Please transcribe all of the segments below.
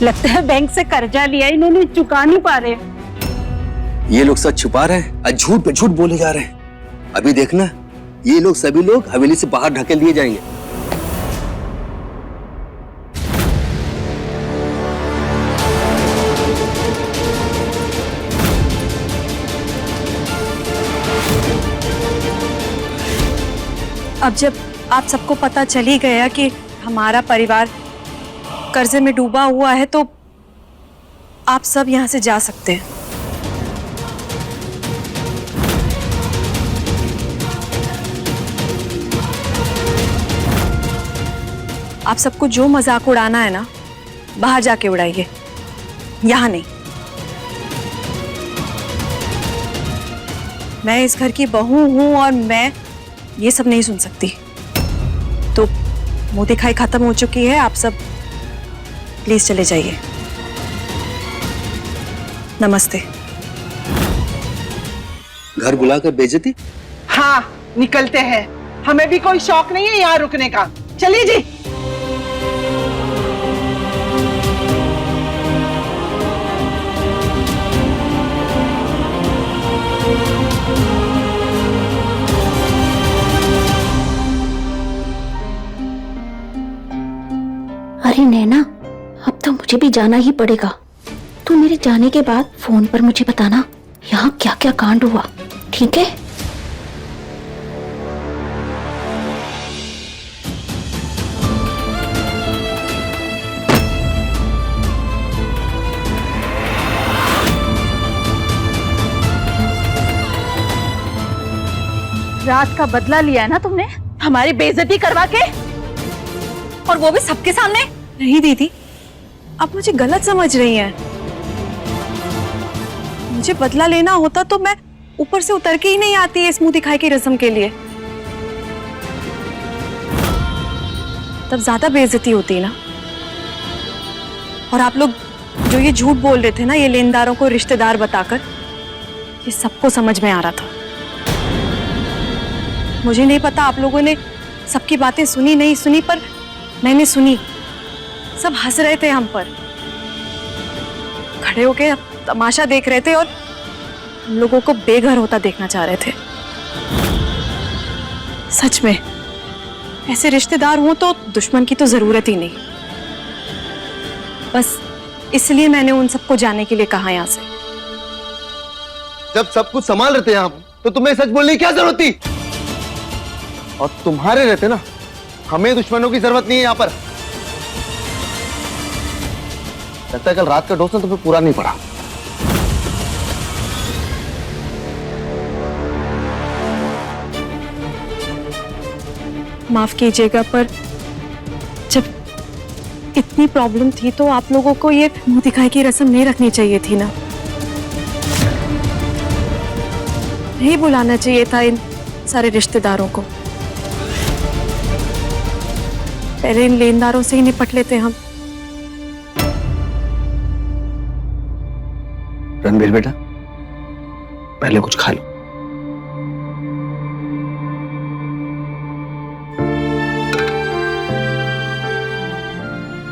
लगता है बैंक से कर्जा लिया, इन्होंने चुका नहीं पा रहे। ये लोग सच छुपा रहे हैं और झूठ पे झूठ बोले जा रहे हैं। अभी देखना, ये लोग सभी लोग हवेली से बाहर ढकेल दिए जाएंगे। अब जब आप सबको पता चल ही गया कि हमारा परिवार कर्जे में डूबा हुआ है, तो आप सब यहाँ से जा सकते हैं। आप सबको जो मजाक उड़ाना है ना, बाहर जाके उड़ाइए, यहाँ नहीं। मैं इस घर की बहू हूं और मैं ये सब नहीं सुन सकती। तो मुंह दिखाई खत्म हो चुकी है, आप सब प्लीज चले जाइए। नमस्ते। घर बुलाकर बेइज्जती? हाँ, निकलते हैं। हमें भी कोई शौक नहीं है यहाँ रुकने का। चलिए जी। अरे नैना, अब तो मुझे भी जाना ही पड़ेगा। तू मेरे जाने के बाद फोन पर मुझे बताना यहाँ क्या क्या कांड हुआ, ठीक है? रात का बदला लिया है ना तुमने, हमारी बेइज्जती करवा के, और वो भी सबके सामने। नहीं दीदी, आप मुझे गलत समझ रही हैं। मुझे बदला लेना होता तो मैं ऊपर से उतर के ही नहीं आती इस मुंह दिखाई की रस्म के लिए। तब ज्यादा बेइज्जती होती ना। और आप लोग जो ये झूठ बोल रहे थे ना, ये लेनदारों को रिश्तेदार बताकर, ये सबको समझ में आ रहा था। मुझे नहीं पता आप लोगों ने सबकी बातें सुनी नहीं सुनी, पर मैंने सुनी। सब हंस रहे थे हम पर, खड़े होके तमाशा देख रहे थे और हम लोगों को बेघर होता देखना चाह रहे थे। सच में ऐसे रिश्तेदार हों तो दुश्मन की तो जरूरत ही नहीं। बस इसलिए मैंने उन सबको जाने के लिए कहा यहाँ से। जब सब कुछ संभाल रहे थे यहाँ, तो तुम्हें सच बोलने की क्या जरूरत थी? और तुम्हारे रहते ना, हमें दुश्मनों की जरूरत नहीं है यहाँ पर। लगता है कल रात का डोज ना तुम्हें पूरा नहीं पड़ा। माफ कीजिएगा, पर जब इतनी प्रॉब्लम थी तो आप लोगों को ये मुंह दिखाई की रस्म नहीं रखनी चाहिए थी ना। नहीं बुलाना चाहिए था इन सारे रिश्तेदारों को। पहले इन लेनदारों से ही निपट लेते हम। रणबीर बेटा, पहले कुछ खा लो।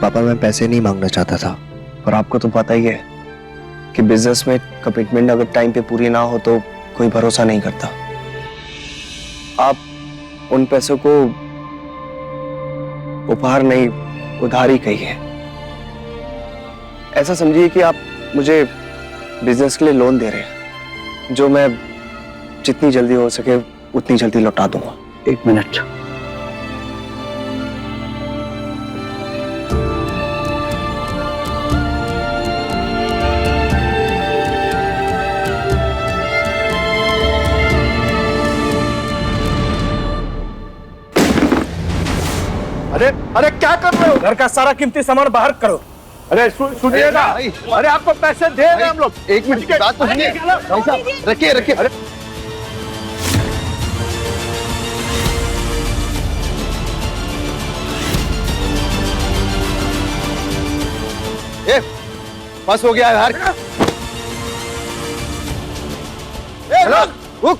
पापा, मैं पैसे नहीं मांगना चाहता था, पर आपको तो पता ही है कि बिजनेस में कमिटमेंट अगर टाइम पे पूरी ना हो तो कोई भरोसा नहीं करता। आप उन पैसों को उपहार नहीं, उधारी कही है। ऐसा समझिए कि आप मुझे बिजनेस के लिए लोन दे रहे हैं, जो मैं जितनी जल्दी हो सके उतनी जल्दी लौटा दूंगा। 1 मिनट। अरे अरे क्या कर रहे हो? घर का सारा कीमती सामान बाहर करो। अरे सुनिएगा, अरे आपको पैसे दे रहे हम लोग। 1 मिनट की बात तो सुनिए। भाई साहब, रखिए रखिए। अरे ए, बस हो गया यार। रुक,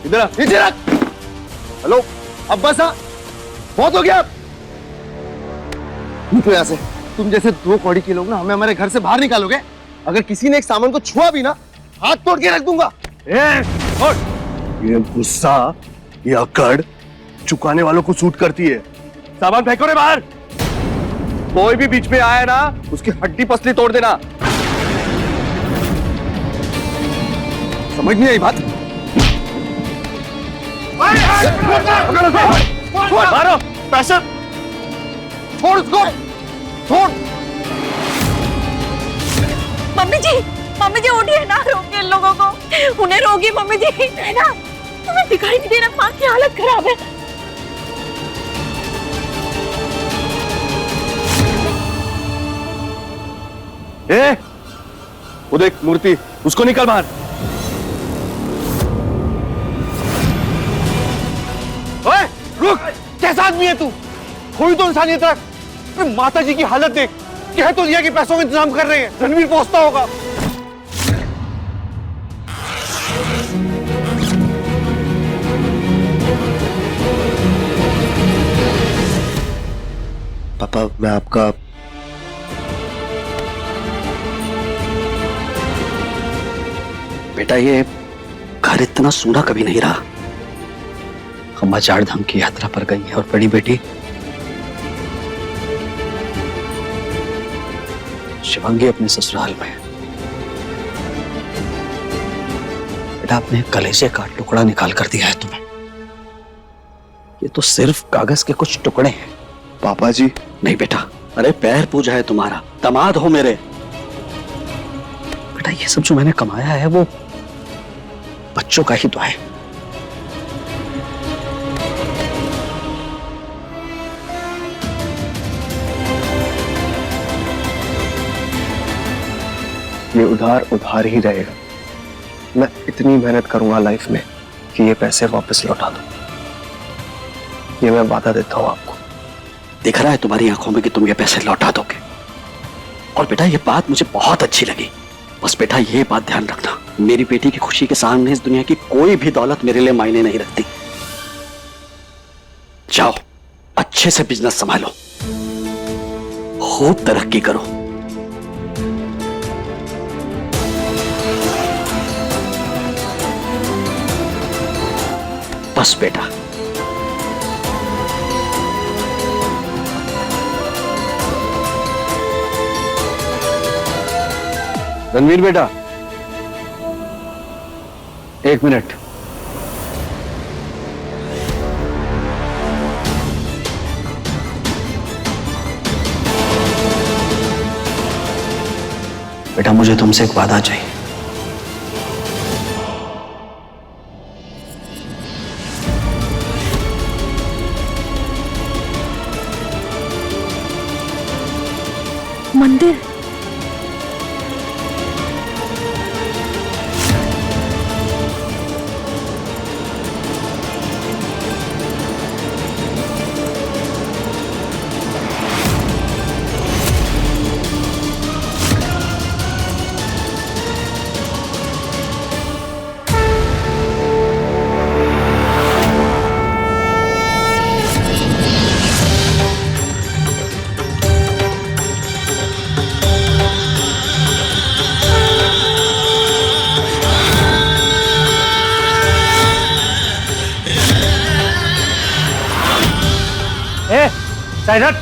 इधर आ, नीचे रख। हेलो, अब बस आ, बहुत हो गया। निकलो यहाँ से। तुम जैसे दो कौड़ी के लोग ना हमें हमारे घर से बाहर निकालोगे। अगर किसी ने एक सामान को छुआ भी ना, हाथ तोड़ के रख दूंगा। ये गुस्सा, ये अकड़ चुकाने वालों को सूट करती है। सामान फेंको रे बाहर। कोई भी बीच में आया ना, उसकी हड्डी पसली तोड़ देना। समझ नहीं आई बात? मारो पैसे, छोड़ उसको, छोड़। मम्मी जी उठिए ना, रोकिए इन लोगों को, उन्हें रोकिए मम्मी जी। है ना, तुम्हें दिखाई नहीं दे रहा माँ की हालत खराब है। वो देख मूर्ति, उसको निकल बाहर। ओए, रुक! कैसा आदमी है तू? कोई तो इंसानियत रख। माता जी की हालत देख, कह तो दिया कि पैसों का इंतजाम कर रहे हैं, रणवीर पहुंचता होगा। पापा, मैं आपका बेटा, ये घर इतना सूना कभी नहीं रहा। अम्मा चार धाम की यात्रा पर गई है और बड़ी बेटी शिवांगी अपने ससुराल में। बेटा, अपने कलेजे का टुकड़ा निकाल कर दिया है तुम्हें। ये तो सिर्फ कागज के कुछ टुकड़े हैं। पापा जी। नहीं बेटा, अरे पैर पूजा है तुम्हारा, दामाद हो मेरे। बेटा, ये सब जो मैंने कमाया है वो बच्चों का ही तो है। ये उधार उधार ही रहेगा। मैं इतनी मेहनत करूंगा लाइफ में कि ये पैसे वापस लौटा दूं। ये मैं वादा देता हूं आपको। दिख रहा है तुम्हारी आंखों में कि तुम ये पैसे लौटा दोगे। और बेटा, ये बात मुझे बहुत अच्छी लगी। बस बेटा, ये बात ध्यान रखना, मेरी बेटी की खुशी के सामने इस दुनिया की कोई भी दौलत मेरे लिए मायने नहीं रखती। जाओ, अच्छे से बिजनेस संभालो, खूब तरक्की करो। बस बेटा। रणवीर बेटा, एक मिनट। बेटा, मुझे तुमसे एक वादा चाहिए। मंदिर? साइड हट।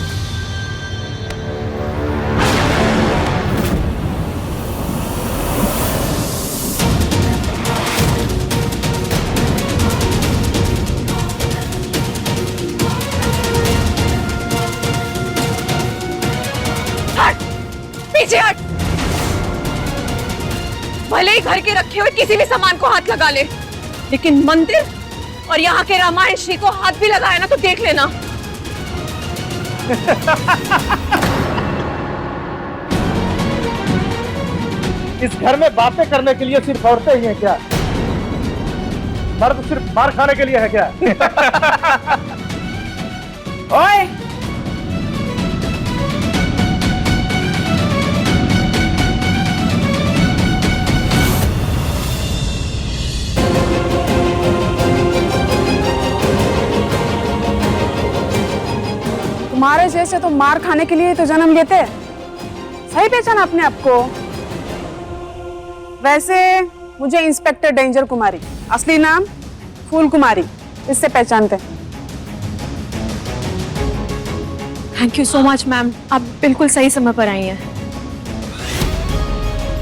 पीछे हट। भले ही घर के रखे हुए किसी भी सामान को हाथ लगा ले, लेकिन मंदिर और यहाँ के रामायण श्री को हाथ भी लगाया ना तो देख लेना। इस घर में बातें करने के लिए सिर्फ औरतें ही हैं क्या? मर्द सिर्फ मार खाने के लिए है क्या? ओए! तुम्हारे जैसे तो मार खाने के लिए तो जन्म लेते हैं। सही पहचाना आपने आपको? वैसे मुझे इंस्पेक्टर डेंजर कुमारी, असली नाम फूल कुमारी, इससे पहचानते हैं। Thank you so much ma'am, आप बिल्कुल सही समय पर आई हैं।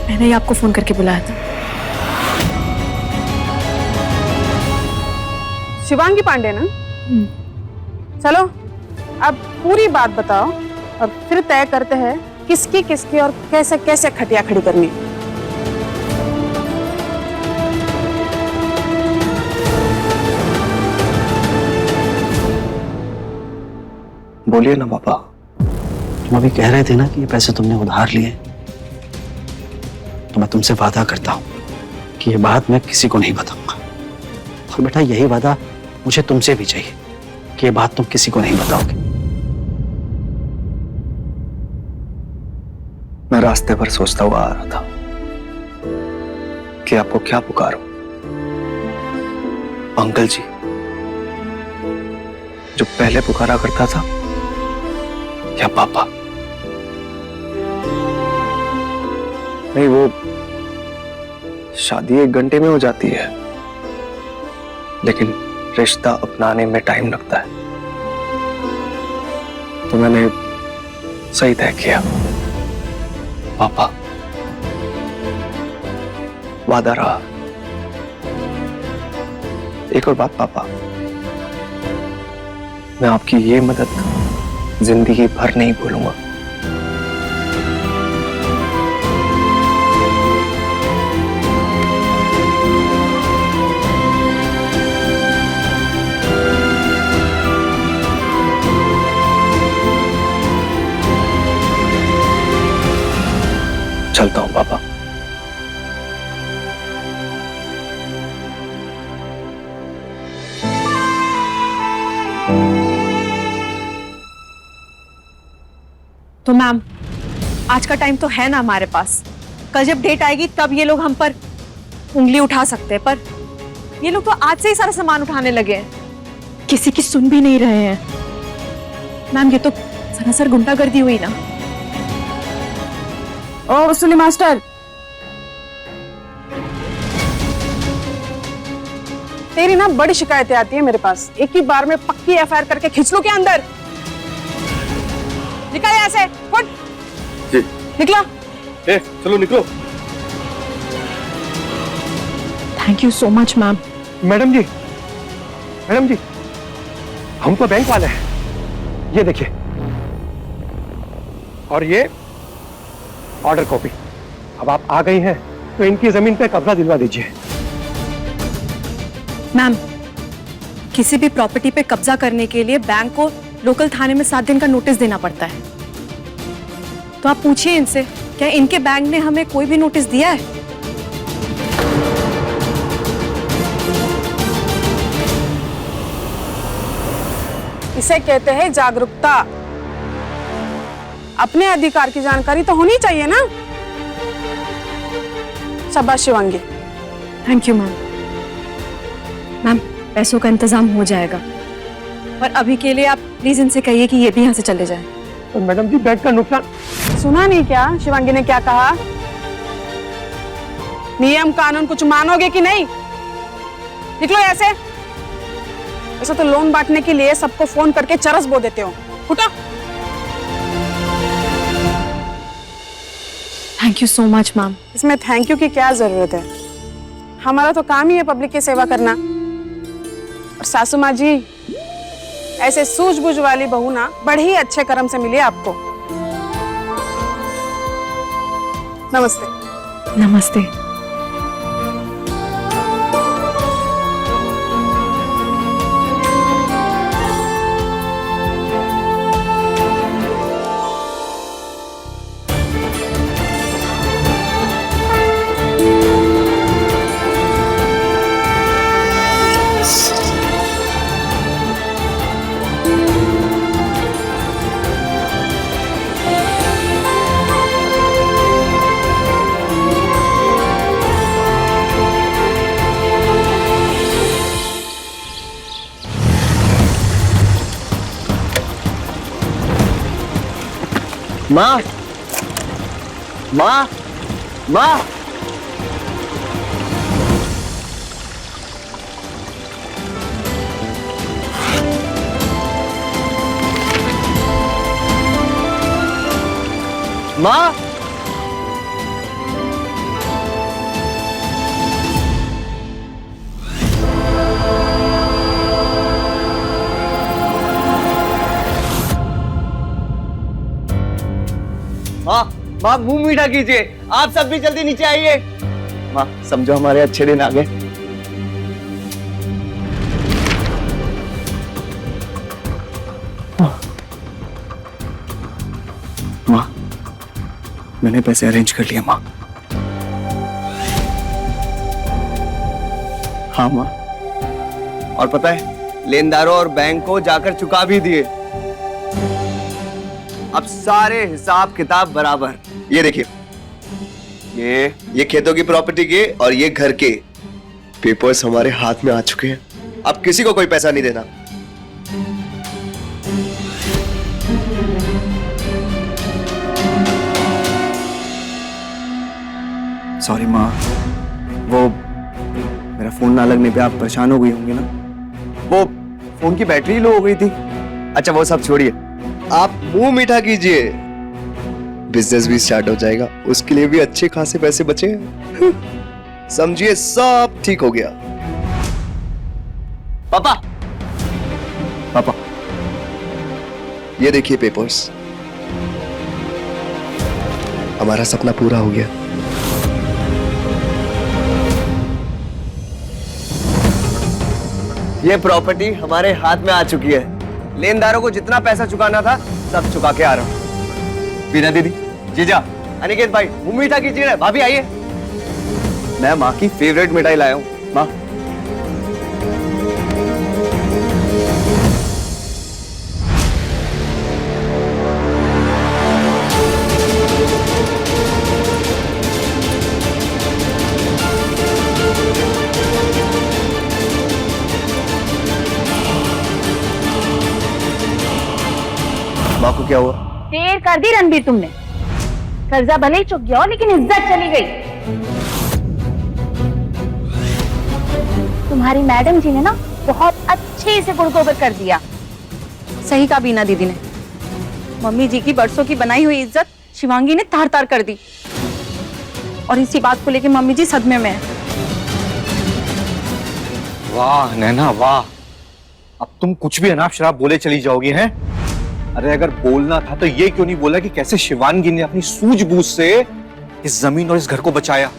मैंने ही आपको फोन करके बुलाया था। शिवांगी पांडे ना? चलो अब पूरी बात बताओ और फिर तय करते हैं किसकी किसकी और कैसे कैसे खटिया खड़ी करनी है। बोलिए ना पापा। तुम अभी कह रहे थे ना कि ये पैसे तुमने उधार लिए, तो मैं तुमसे वादा करता हूं कि ये बात मैं किसी को नहीं बताऊंगा। और बेटा यही वादा मुझे तुमसे भी चाहिए कि ये बात तुम किसी को नहीं बताओगे। मैं रास्ते पर सोचता हुआ आ रहा था कि आपको क्या पुकारूं, अंकल जी जो पहले पुकारा करता था, या पापा? नहीं, वो शादी 1 घंटे में हो जाती है, लेकिन रिश्ता अपनाने में टाइम लगता है। तो मैंने सही तय किया, पापा। वादा रहा। एक और बात पापा, मैं आपकी ये मदद जिंदगी भर नहीं भूलूंगा। चलता हूं पापा। तो मैम, आज का टाइम तो है ना हमारे पास। कल जब डेट आएगी तब ये लोग हम पर उंगली उठा सकते हैं, पर ये लोग तो आज से ही सारा सामान उठाने लगे हैं। किसी की सुन भी नहीं रहे हैं। मैम, ये तो सरासर गुंडागर्दी हुई ना। ओ वसूली मास्टर, तेरी ना बड़ी शिकायतें आती है मेरे पास। एक ही बार में पक्की एफआईआर करके खींच लो क्या अंदर? निकल यहाँ से, फुट। जी। निकलो। चलो निकलो। Thank you so much ma'am. Madam ji, हम तो बैंक वाले हैं। ये देखिए, और ये ऑर्डर कॉपी। अब आप आ गई हैं तो इनकी जमीन पे कब्जा दिलवा दीजिए। मैम, किसी भी प्रॉपर्टी पे कब्जा करने के लिए बैंक को लोकल थाने में 7 दिन का नोटिस देना पड़ता है। तो आप पूछिए इनसे, क्या इनके बैंक ने हमें कोई भी नोटिस दिया है? इसे कहते हैं जागरूकता। अपने अधिकार की जानकारी तो होनी चाहिए ना। शाबाश Shivangi. Thank you ma'am. Ma'am, पैसों का इंतजाम हो जाएगा, पर अभी के लिए आप प्लीज इनसे कहिए कि ये भी यहाँ से चले जाएं। तो मैडम जी, बैंक का नुकसान। सुना नहीं क्या शिवांगी ने क्या कहा? नियम कानून कुछ मानोगे कि नहीं? निकलो ऐसे। ऐसा तो लोन बांटने के लिए सबको फोन करके चरस बो देते हो। उठो। Thank you so much ma'am. इसमें थैंक यू की क्या जरूरत है? हमारा तो काम ही है पब्लिक की सेवा करना। और सासू माँ जी, ऐसे सूझबूझ वाली बहू ना बड़े ही अच्छे कर्म से मिली आपको। नमस्ते। नमस्ते। माँ, माँ, माँ, माँ, माँ, माँ मुंह मीठा कीजिए। आप सब भी जल्दी नीचे आइए। माँ समझो हमारे अच्छे दिन आ गए। माँ, मैंने पैसे अरेंज कर लिए माँ। हाँ माँ। और पता है, लेनदारों और बैंक को जाकर चुका भी दिए। अब सारे हिसाब किताब बराबर। ये देखिए, ये खेतों की प्रॉपर्टी के और ये घर के पेपर्स हमारे हाथ में आ चुके हैं। अब किसी को कोई पैसा नहीं देना। सॉरी माँ, वो मेरा फोन ना लगने पे आप परेशान हो गई होंगी ना। वो फोन की बैटरी लो हो गई थी। अच्छा वो सब छोड़िए, आप मुंह मीठा कीजिए। बिजनेस भी स्टार्ट हो जाएगा, उसके लिए भी अच्छे खासे पैसे बचे हैं। समझिए सब ठीक हो गया। पापा, पापा, ये देखिए पेपर्स। हमारा सपना पूरा हो गया। ये प्रॉपर्टी हमारे हाथ में आ चुकी है। लेनदारों को जितना पैसा चुकाना था सब चुका के आ रहा हूं। बीना दीदी, जीजा, अनिकेत भाई, मुंह मीठा कीजिए ना। भाभी आइए, मैं माँ की फेवरेट मिठाई लाया हूं। माँ, माँ को क्या हुआ? देर कर दी रणबीर तुमने। कर्जा भले ही चुक गया हो, लेकिन इज्जत चली गई। तुम्हारी मैडम जी ने ना बहुत अच्छे से गुड़गोबर कर दिया। सही कहा बीना दीदी ने। मम्मी जी की बरसों की बनाई हुई इज्जत शिवांगी ने तार तार कर दी, और इसी बात को लेके मम्मी जी सदमे में है। वाह नैना वाह, अब तुम कुछ भी अनाप शराब बोले चली जाओगी हैं? अरे अगर बोलना था तो ये क्यों नहीं बोला कि कैसे शिवांगी ने अपनी सूझबूझ से इस जमीन और इस घर को बचाया,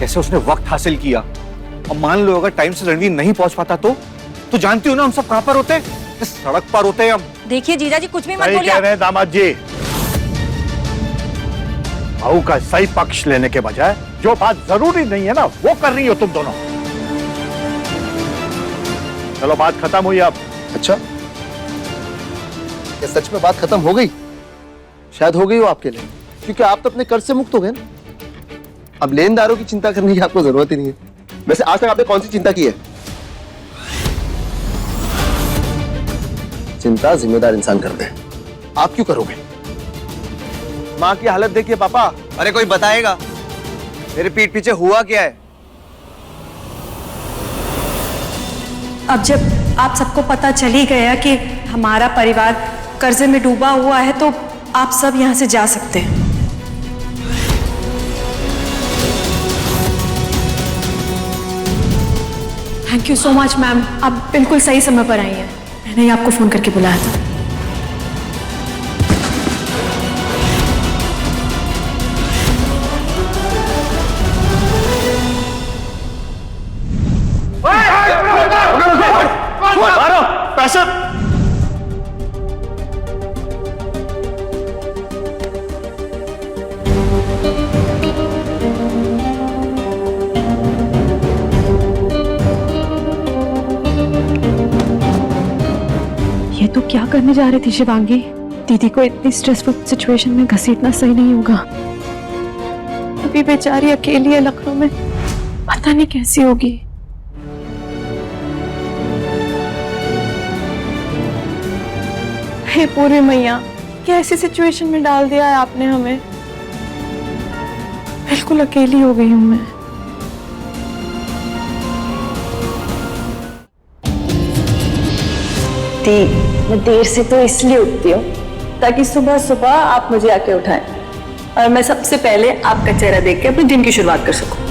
कैसे उसने वक्त हासिल किया। और मान लो अगर टाइम से रणवीर नहीं पहुंच पाता तो जानती हो ना हम सब कहां पर होते, इस सड़क पर होते हम। देखिए जीजा जी, कुछ भी मत सही बोलिए। कह रहे हैं दामाद जी। बहू का सही पक्ष लेने के बजाय जो बात जरूरी नहीं है ना वो कर रही हो तुम दोनों। चलो बात खत्म हुई अब। अच्छा, क्या सच में बात खत्म हो गई? शायद हो गई हो आपके लिए, क्योंकि आप तो अपने कर्ज से मुक्त हो गए ना। अब लेनदारों की चिंता करने की आपको जरूरत ही नहीं है। वैसे आज तक आपने कौन सी चिंता की है? चिंता जिम्मेदार इंसान करते हैं, आप क्यों करोगे? माँ की हालत देखिए पापा। अरे कोई बताएगा मेरे पीठ पीछे हुआ क्या है? अब जब आप सबको पता चल ही गया कि हमारा परिवार कर्जे में डूबा हुआ है, तो आप सब यहाँ से जा सकते हैं। Thank you so much ma'am, आप बिल्कुल सही समय पर आई हैं। मैंने ही आपको फोन करके बुलाया था। पैसे ये तो क्या करने जा रही थी शिवांगी? दीदी को इतनी स्ट्रेसफुल सिचुएशन में घसीटना सही नहीं होगा। अभी बेचारी अकेली है लखनऊ में, पता नहीं कैसी होगी। हे पूरी मैया, कैसी सिचुएशन में डाल दिया है आपने हमें। बिल्कुल अकेली हो गई हूं मैं। मैं देर से तो इसलिए उठती हूँ ताकि सुबह सुबह आप मुझे आके उठाएं और मैं सबसे पहले आपका चेहरा देख के अपने दिन की शुरुआत कर सकूं।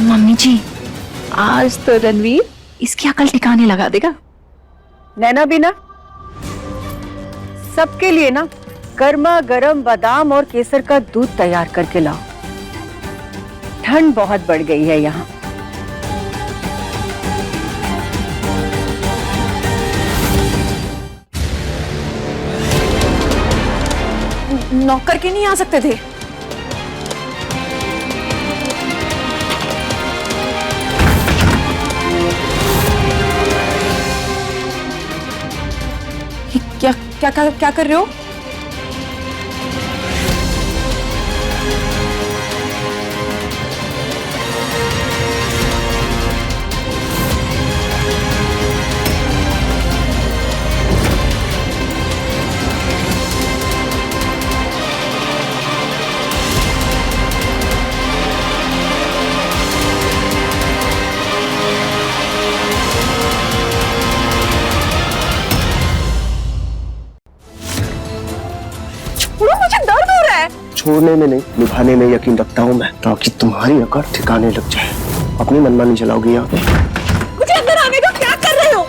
मम्मी जी, आज तो रणवीर इसकी अकल ठिकाने लगा देगा। नैना भी ना सबके लिए ना गर्मा गर्म बादाम और केसर का दूध तैयार करके लाओ। ठंड बहुत बढ़ गई है यहाँ। नॉक करके नहीं आ सकते थे? क्या कर रहे हो? मुझे दर्द हो रहा है। छोड़ने में नहीं, निभाने में यकीन रखता हूँ मैं, ताकि तुम्हारी अकड़ ठिकाने लग जाए। अपनी मनमानी चलाओगी यहाँ पे? मुझे अंदर आने का, क्या कर रहे हो?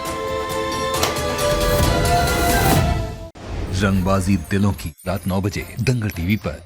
रंगबाजी दिलों की, रात 9 बजे दंगल टीवी पर।